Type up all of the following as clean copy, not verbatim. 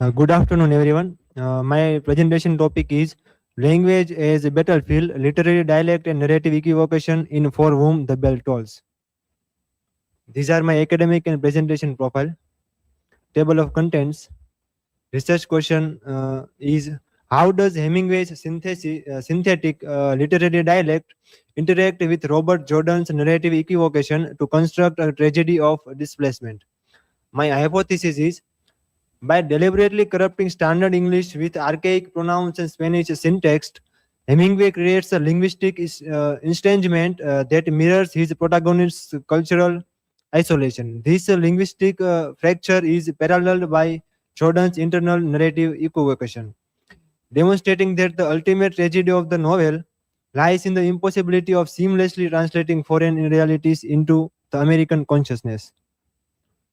Good afternoon, everyone. My presentation topic is language as a battlefield, literary dialect and narrative equivocation in For Whom the Bell Tolls. These are my academic and presentation profile. Table of contents. Research question is how does Hemingway's synthetic literary dialect interact with Robert Jordan's narrative equivocation to construct a tragedy of displacement? My hypothesis is by deliberately corrupting standard English with archaic pronouns and Spanish syntax, Hemingway creates a linguistic estrangement that mirrors his protagonist's cultural isolation. This linguistic fracture is paralleled by Jordan's internal narrative equivocation, demonstrating that the ultimate tragedy of the novel lies in the impossibility of seamlessly translating foreign realities into the American consciousness.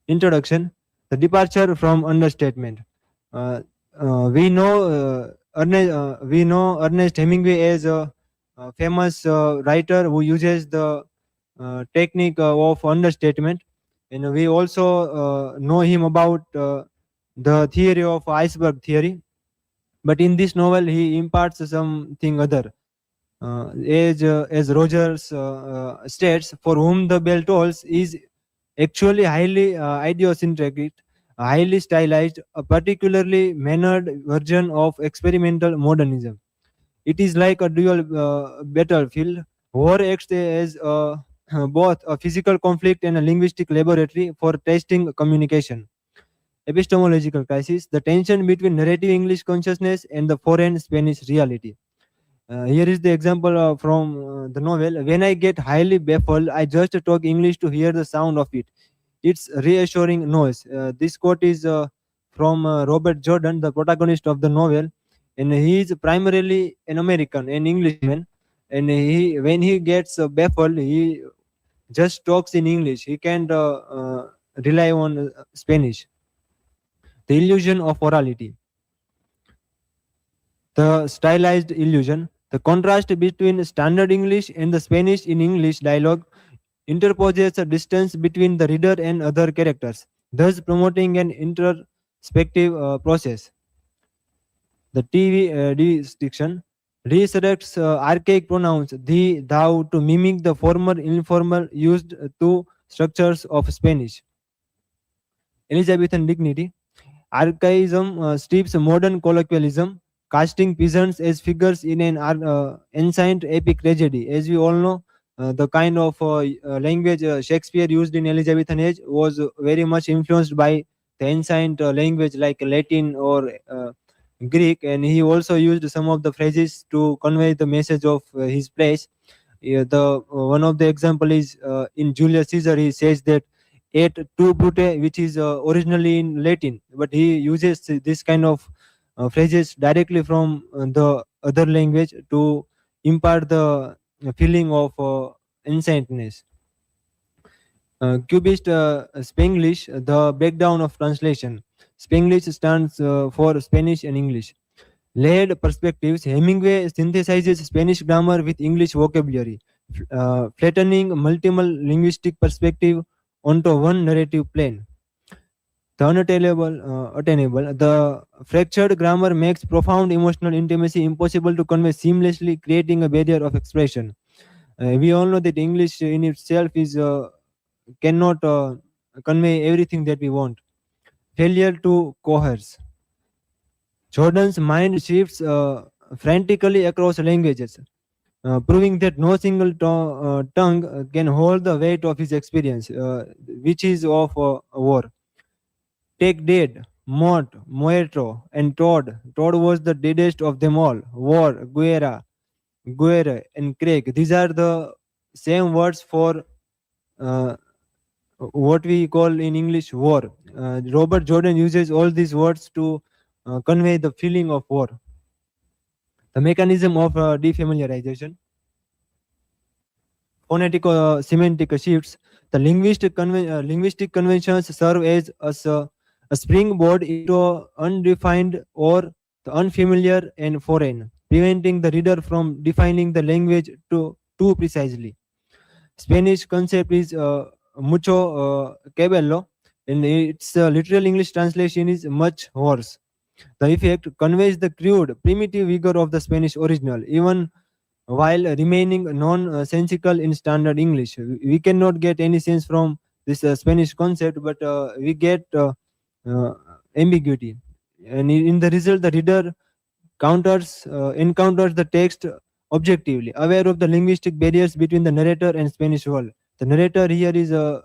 Introduction. The departure from understatement. Uh, we know Ernest Hemingway as a famous writer who uses the technique of understatement, and we also know him about the theory of iceberg theory. But in this novel, he imparts something other. As Rogers states, for whom the bell tolls is actually highly idiosyncratic, highly stylized, a particularly mannered version of experimental modernism. It is like a dual battlefield. War acts as both a physical conflict and a linguistic laboratory for testing communication. Epistemological crisis, the tension between narrative English consciousness and the foreign Spanish reality. Here is the example from the novel. When I get highly baffled, I just talk English to hear the sound of it. It's reassuring noise. This quote is from Robert Jordan, the protagonist of the novel, and he is primarily an American, an Englishman. And when he gets baffled, he just talks in English. He can't rely on Spanish. The illusion of orality, the stylized illusion, the contrast between standard English and the Spanish in English dialogue interposes a distance between the reader and other characters, thus promoting an introspective process. The TV distinction resurrects archaic pronouns thee, thou to mimic the former informal used to structures of Spanish. Elizabethan dignity. Archaism strips modern colloquialism, casting peasants as figures in an ancient epic tragedy. As we all know, the kind of language Shakespeare used in Elizabethan age was very much influenced by the ancient language like Latin or Greek, and he also used some of the phrases to convey the message of his plays. Yeah, the one of the example is in Julius Caesar. He says that "et tu brute," which is originally in Latin, but he uses this kind of phrases directly from the other language to impart the feeling of ancientness. Cubist Spanglish, the breakdown of translation. Spanglish stands for Spanish and English. Layered perspectives, Hemingway synthesizes Spanish grammar with English vocabulary, flattening multiple linguistic perspective onto one narrative plane. The unattainable, the fractured grammar makes profound emotional intimacy impossible to convey seamlessly, creating a barrier of expression. We all know that English in itself is cannot convey everything that we want. Failure to coerce. Jordan's mind shifts frantically across languages, proving that no single tongue can hold the weight of his experience, which is of war. Take dead, mort, muerto, and Todd. Todd was the deadest of them all. War, guerra, guerre, and Craig. These are the same words for uh, what we call in English war. Robert Jordan uses all these words to convey the feeling of war. The mechanism of defamiliarization, phonetic semantic shifts. The linguistic conventions serve as a springboard into undefined or the unfamiliar and foreign, preventing the reader from defining the language too precisely. Spanish concept is mucho cabello, and its literal English translation is much worse. The effect conveys the crude, primitive vigor of the Spanish original, even while remaining nonsensical in standard English. We cannot get any sense from this Spanish concept, but we get uh, ambiguity. And in the result, the reader encounters the text objectively, aware of the linguistic barriers between the narrator and Spanish world. The narrator here is uh,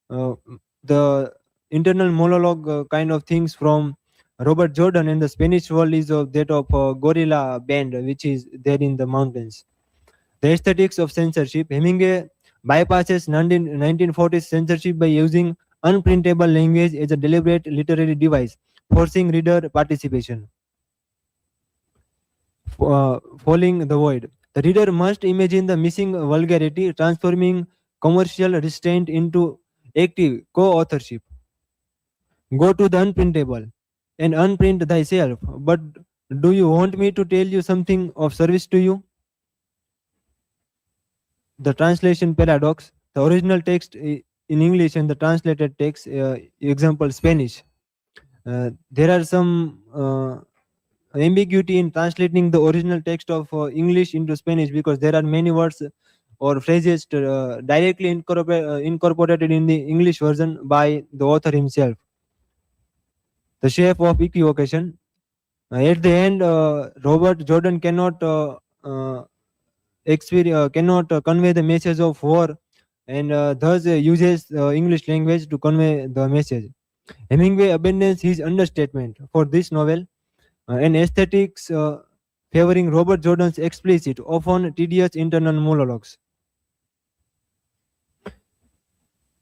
the internal monologue kind of things from Robert Jordan, and the Spanish world is that of a gorilla band which is there in the mountains. The aesthetics of censorship. Hemingway bypasses 1940s censorship by using unprintable language as a deliberate literary device, forcing reader participation. Falling the void. The reader must imagine the missing vulgarity, transforming commercial restraint into active co authorship. Go to the unprintable and unprint thyself. But do you want me to tell you something of service to you? The translation paradox. The original text in English and the translated text, example Spanish. There are some ambiguity in translating the original text of English into Spanish because there are many words or phrases directly incorporated in the English version by the author himself. The shape of equivocation. At the end, Robert Jordan cannot convey the message of war, and thus uses English language to convey the message. Hemingway abandons his understatement for this novel, and aesthetics favoring Robert Jordan's explicit, often tedious internal monologues.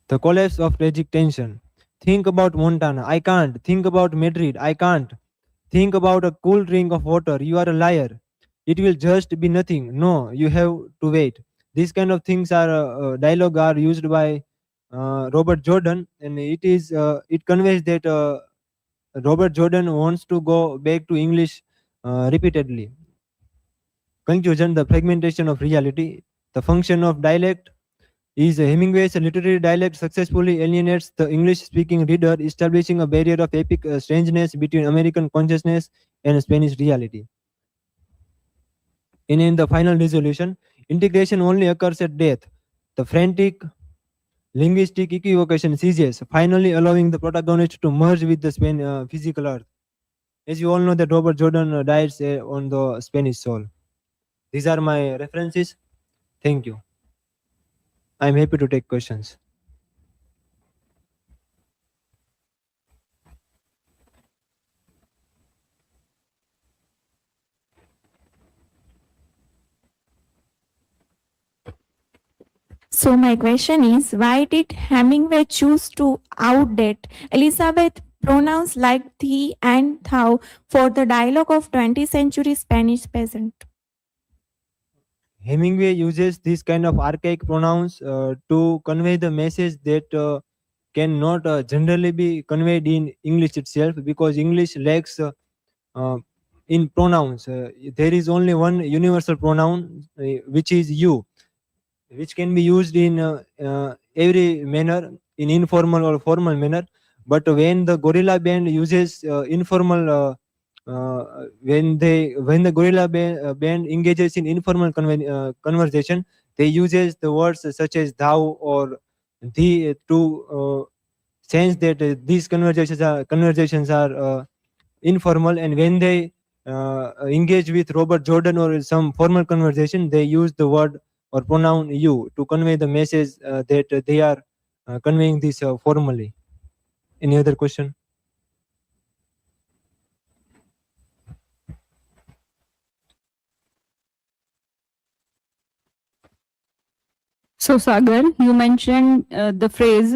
The collapse of tragic tension. Think about Montana. I can't. Think about Madrid. I can't. Think about a cool drink of water. You are a liar. It will just be nothing. No, you have to wait. These kind of things are dialogue are used by Robert Jordan, and it conveys that Robert Jordan wants to go back to English repeatedly. Conclusion: the fragmentation of reality. The function of dialect is Hemingway's literary dialect successfully alienates the English speaking reader, establishing a barrier of epic strangeness between American consciousness and Spanish reality. In the final resolution, integration only occurs at death. The frantic linguistic equivocation ceases, finally allowing the protagonist to merge with the physical earth. As you all know, that Robert Jordan dies on the Spanish soul. These are my references. Thank you. I'm happy to take questions. So my question is, why did Hemingway choose to outdate Elizabeth pronouns like thee and thou for the dialogue of 20th century Spanish peasant? Hemingway uses these kind of archaic pronouns to convey the message that cannot generally be conveyed in English itself, because English lacks uh, in pronouns. There is only one universal pronoun, which is you, which can be used in every manner, in informal or formal manner. But when the gorilla band uses informal when the band engages in informal conversation, they uses the words such as thou or thee to sense that these conversations are informal. And when they engage with Robert Jordan or some formal conversation, they use the word or pronoun you to convey the message that they are conveying this formally. Any other question? So, Sagar, you mentioned the phrase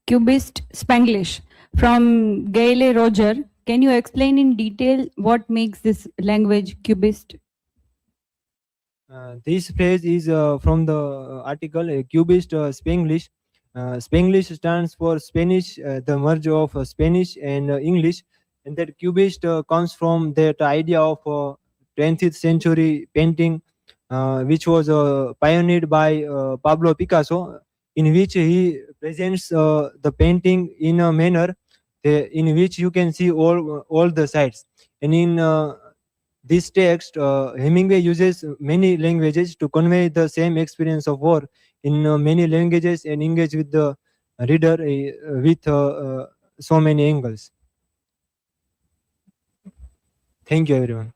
Cubist Spanglish from Gayle Roger. Can you explain in detail what makes this language Cubist? This phrase is from the article Cubist Spanglish. Spanglish stands for Spanish, the merge of Spanish and English, and that Cubist comes from that idea of 20th century painting, which was pioneered by Pablo Picasso, in which he presents the painting in a manner in which you can see all the sides. And in this text, Hemingway uses many languages to convey the same experience of war in many languages and engage with the reader with so many angles. Thank you, everyone.